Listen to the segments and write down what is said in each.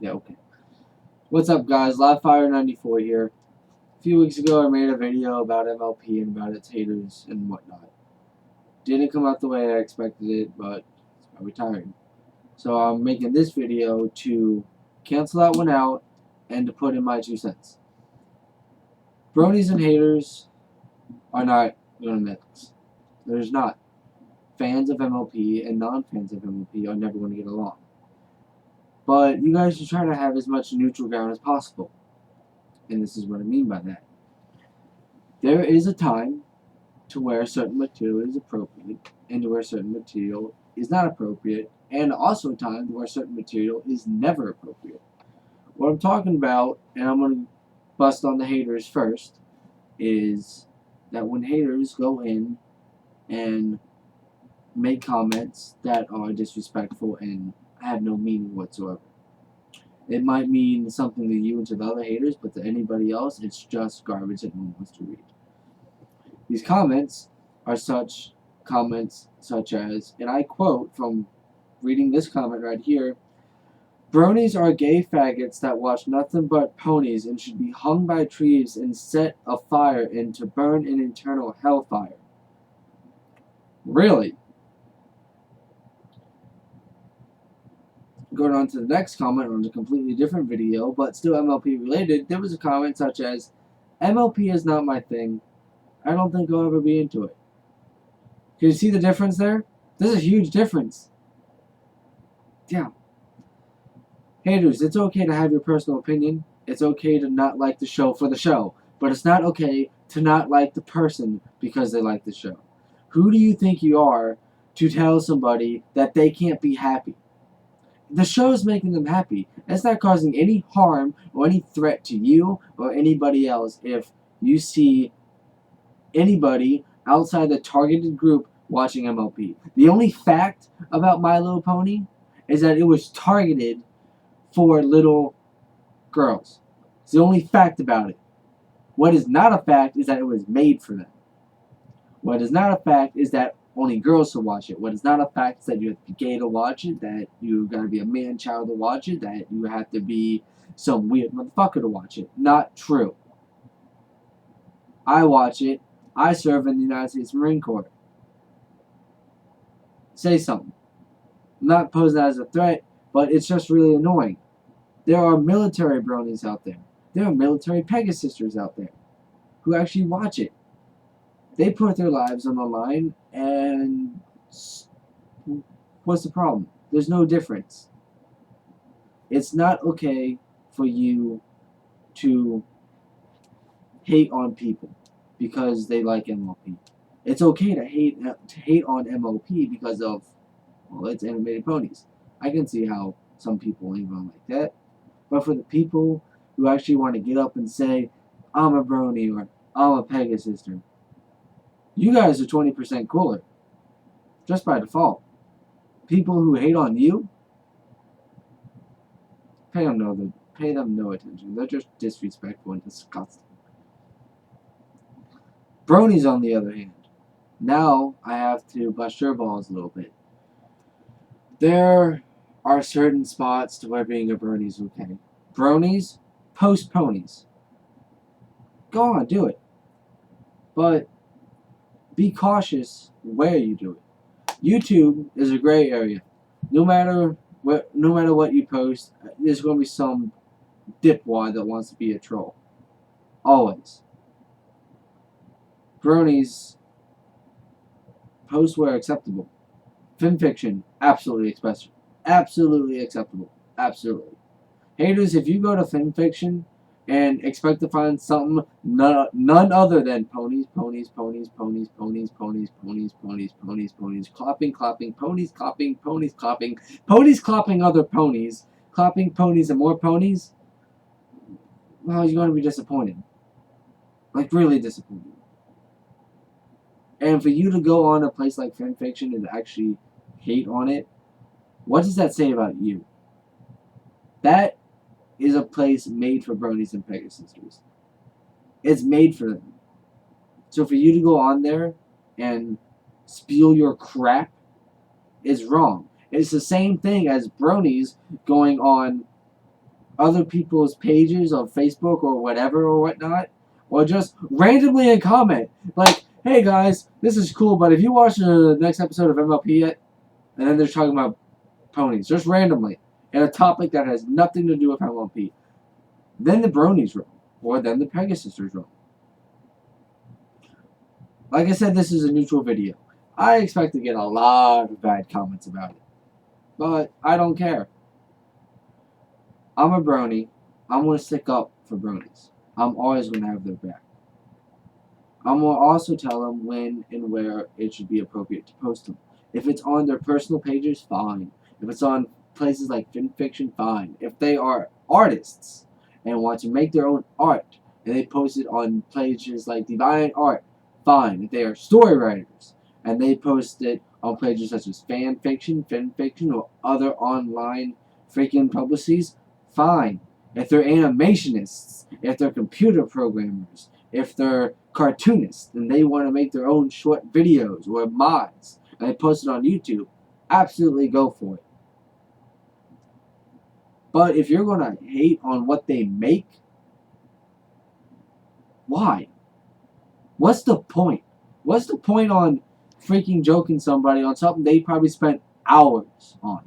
Yeah, okay. What's up, guys? LiveFire94 here. A few weeks ago, I made a video about MLP and about its haters and whatnot. Didn't come out the way I expected it, but it's probably tiring. So I'm making this video to cancel that one out and to put in my 2 cents. Bronies and haters are not going to mix. There's not. Fans of MLP and non-fans of MLP are never going to get along. But you guys should try to have as much neutral ground as possible. And this is what I mean by that. There is a time to where certain material is appropriate and to where certain material is not appropriate, and also a time to where certain material is never appropriate. What I'm talking about, and I'm going to bust on the haters first, is that when haters go in and make comments that are disrespectful and have no meaning whatsoever. It might mean something to you and to the other haters, but to anybody else, it's just garbage that no one wants to read. These comments are such comments such as, and I quote from reading this comment right here, "Bronies are gay faggots that watch nothing but ponies and should be hung by trees and set afire and to burn in eternal hellfire." Really? Going on to the next comment on a completely different video, but still MLP related, there was a comment such as, "MLP is not my thing. I don't think I'll ever be into it." Can you see the difference there? There's a huge difference. Yeah. Haters, it's okay to have your personal opinion. It's okay to not like the show for the show. But it's not okay to not like the person because they like the show. Who do you think you are to tell somebody that they can't be happy? The show is making them happy. It's not causing any harm or any threat to you or anybody else if you see anybody outside the targeted group watching MLP. The only fact about My Little Pony is that it was targeted for little girls. It's the only fact about it. What is not a fact is that it was made for them. What is not a fact is that only girls should watch it. What is not a fact is that you have to be gay to watch it, that you gotta be a man-child to watch it, that you have to be some weird motherfucker to watch it. Not true. I watch it. I serve in the United States Marine Corps. Say something. I'm not posing that as a threat, but it's just really annoying. There are military bronies out there. There are military Pegasisters out there who actually watch it. They put their lives on the line, and what's the problem? There's no difference. It's not okay for you to hate on people because they like MLP. It's okay to hate on MLP because of, well, it's animated ponies. I can see how some people ain't gonna like that. But for the people who actually want to get up and say, "I'm a brony" or "I'm a Pegasister," you guys are 20% cooler. Just by default. People who hate on you, pay them no attention. They're just disrespectful and disgusting. Bronies, on the other hand, now I have to bust your balls a little bit. There are certain spots to where being a brony is okay. Bronies, post ponies. Go on, do it. But be cautious where you do it. YouTube is a gray area. No matter what you post, there's going to be some dipwad that wants to be a troll. Always. Bronies, posts where acceptable. Fanfiction, absolutely acceptable. Absolutely acceptable. Absolutely. Haters, if you go to fanfiction and expect to find something none other than ponies, ponies, ponies, ponies, ponies, ponies, ponies, ponies, ponies, ponies, clapping, clapping, ponies, clapping, ponies, clapping, ponies clapping other ponies, clapping ponies and more ponies, well, you're going to be disappointed. Like, really disappointed. And for you to go on a place like fanfiction and actually hate on it, what does that say about you? That is a place made for bronies and Pegasisters. It's made for them. So for you to go on there and spiel your crap is wrong. It's the same thing as bronies going on other people's pages on Facebook or whatever or whatnot, or just randomly in comment, like, hey guys, this is cool, but if you watch the next episode of MLP yet, and then they're talking about ponies, just randomly, in a topic that has nothing to do with MLP, then the Bronies wrong, or then the Pegasus are wrong. Like I said, this is a neutral video. I expect to get a lot of bad comments about it, but I don't care. I'm a Brony. I'm going to stick up for Bronies. I'm always going to have their back. I'm going to also tell them when and where it should be appropriate to post them. If it's on their personal pages, fine. If it's on places like FinFiction, fine. If they are artists and want to make their own art and they post it on pages like Divine Art, fine. If they are story writers and they post it on pages such as FanFiction, FinFiction, or other online freaking publicies, fine. If they're animationists, if they're computer programmers, if they're cartoonists and they want to make their own short videos or mods and they post it on YouTube, absolutely go for it. But if you're going to hate on what they make, why? What's the point? What's the point on freaking joking somebody on something they probably spent hours on?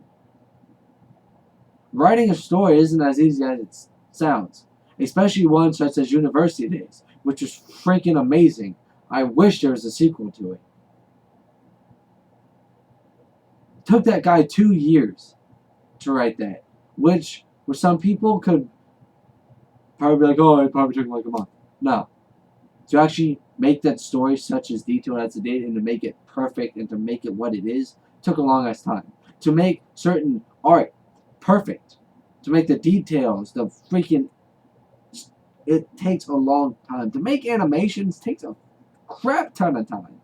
Writing a story isn't as easy as it sounds, especially one such as University Days, which is freaking amazing. I wish there was a sequel to it. It took that guy 2 years to write that, which for some people could probably be like, oh, it probably took like a month. No. To actually make that story such as detailed as it did and to make it perfect and to make it what it is took a long ass time. To make certain art perfect, to make the details, the freaking, it takes a long time. To make animations takes a crap ton of time.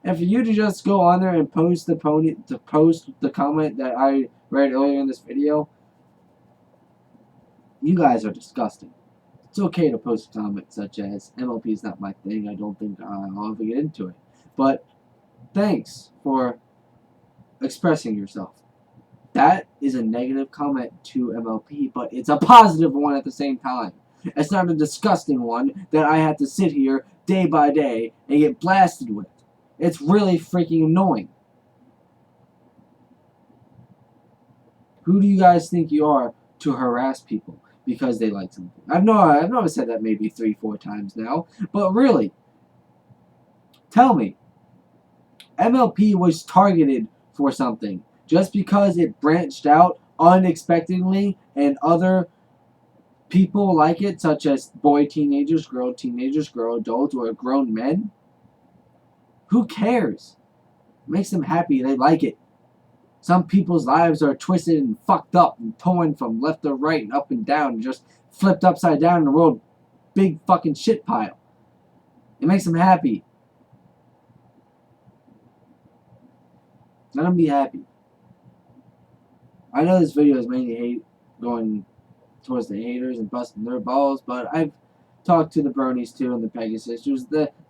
And for you to just go on there and post the comment that I read earlier in this video, you guys are disgusting. It's okay to post comments such as, MLP is not my thing, I don't think I'll ever get into it. But thanks for expressing yourself. That is a negative comment to MLP, but it's a positive one at the same time. It's not a disgusting one that I have to sit here day by day and get blasted with. It's really freaking annoying. Who do you guys think you are to harass people because they like something? I've never said that maybe 3-4 times now, but really, tell me, MLP was targeted for something. Just because it branched out unexpectedly and other people like it, such as boy teenagers, girl adults, or grown men, who cares? It makes them happy. They like it. Some people's lives are twisted and fucked up and torn from left to right and up and down and just flipped upside down in the world. Big fucking shit pile. It makes them happy. Let them be happy. I know this video is mainly hate going towards the haters and busting their balls, but I've talked to the Bronies too and the Pegasus.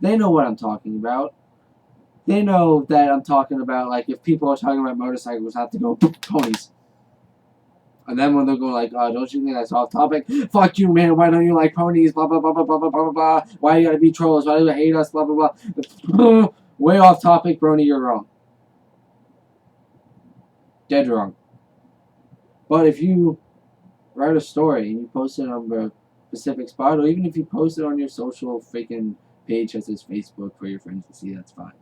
They know what I'm talking about. They know that I'm talking about, like, if people are talking about motorcycles, I have to go ponies. And then when they're going like, don't you think that's off topic? Fuck you, man. Why don't you like ponies? Blah, blah, blah, blah, blah, blah, blah, blah. Why you gotta be trolls? Why do you hate us? Blah, blah, blah. Way off topic, Brony, you're wrong. Dead wrong. But if you write a story and you post it on a specific spot, or even if you post it on your social freaking page such as Facebook for your friends to see, that's fine.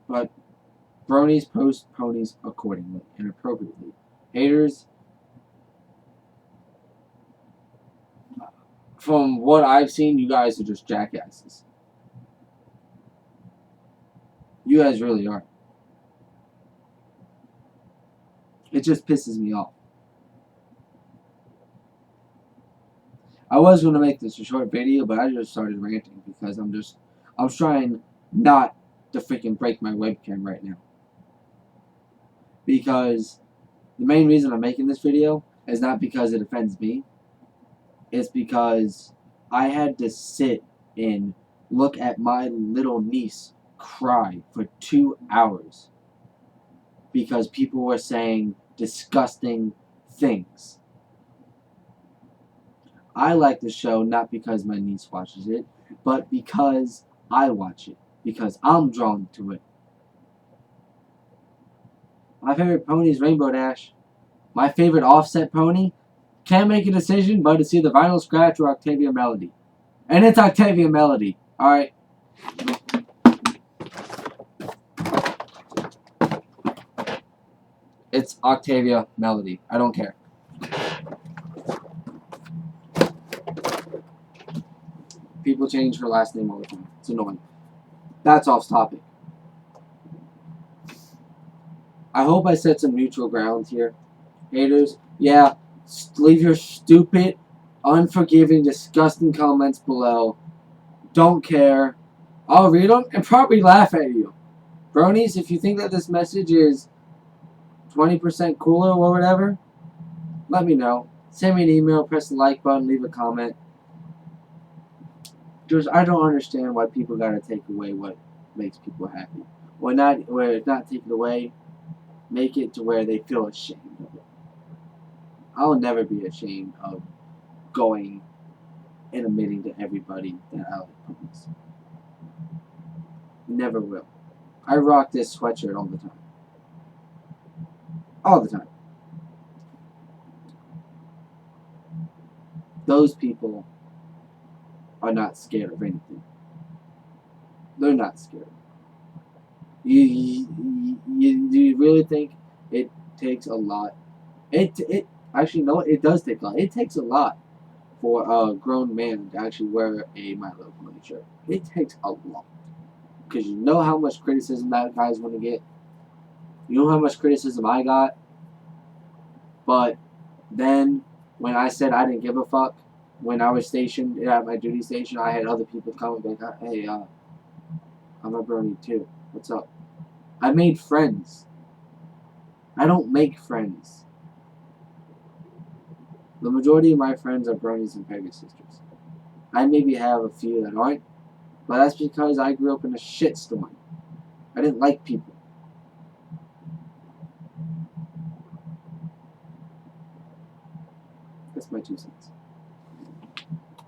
But Bronies post ponies accordingly and appropriately. Haters, from what I've seen, you guys are just jackasses. You guys really are. It just pisses me off. I was going to make this a short video, but I just started ranting because I'm trying not to freaking break my webcam right now. Because the main reason I'm making this video is not because it offends me. It's because I had to sit and look at my little niece cry for 2 hours because people were saying disgusting, things. I like the show not because my niece watches it, but because I watch it. Because I'm drawn to it. My favorite pony is Rainbow Dash. My favorite offset pony, can't make a decision but to see the Vinyl Scratch or Octavia Melody. And it's Octavia Melody. Alright. It's Octavia Melody. I don't care. People change her last name all the time. It's annoying. That's off topic. I hope I set some neutral ground here. Haters, yeah, leave your stupid, unforgiving, disgusting comments below. Don't care. I'll read them and probably laugh at you. Bronies, if you think that this message is 20% cooler or whatever, let me know. Send me an email, press the like button, leave a comment. I don't understand why people gotta take away what makes people happy. Where it's not taken away, make it to where they feel ashamed of it. I'll never be ashamed of going and admitting to everybody that I like ponies. Never will. I rock this sweatshirt all the time. All the time. Those people are not scared of anything. They're not scared. You really think it takes a lot? It actually no, it does take a lot. It takes a lot for a grown man to actually wear a My Little Pony shirt. It takes a lot. Because you know how much criticism that guy's going to get. You know how much criticism I got. But then, when I said I didn't give a fuck, when I was stationed at my duty station, I had other people come and be like, hey, I'm a Brony too. What's up? I made friends. I don't make friends. The majority of my friends are Bronies and Pegasus sisters. I maybe have a few that aren't, but that's because I grew up in a shitstorm. I didn't like people. That's my 2 cents.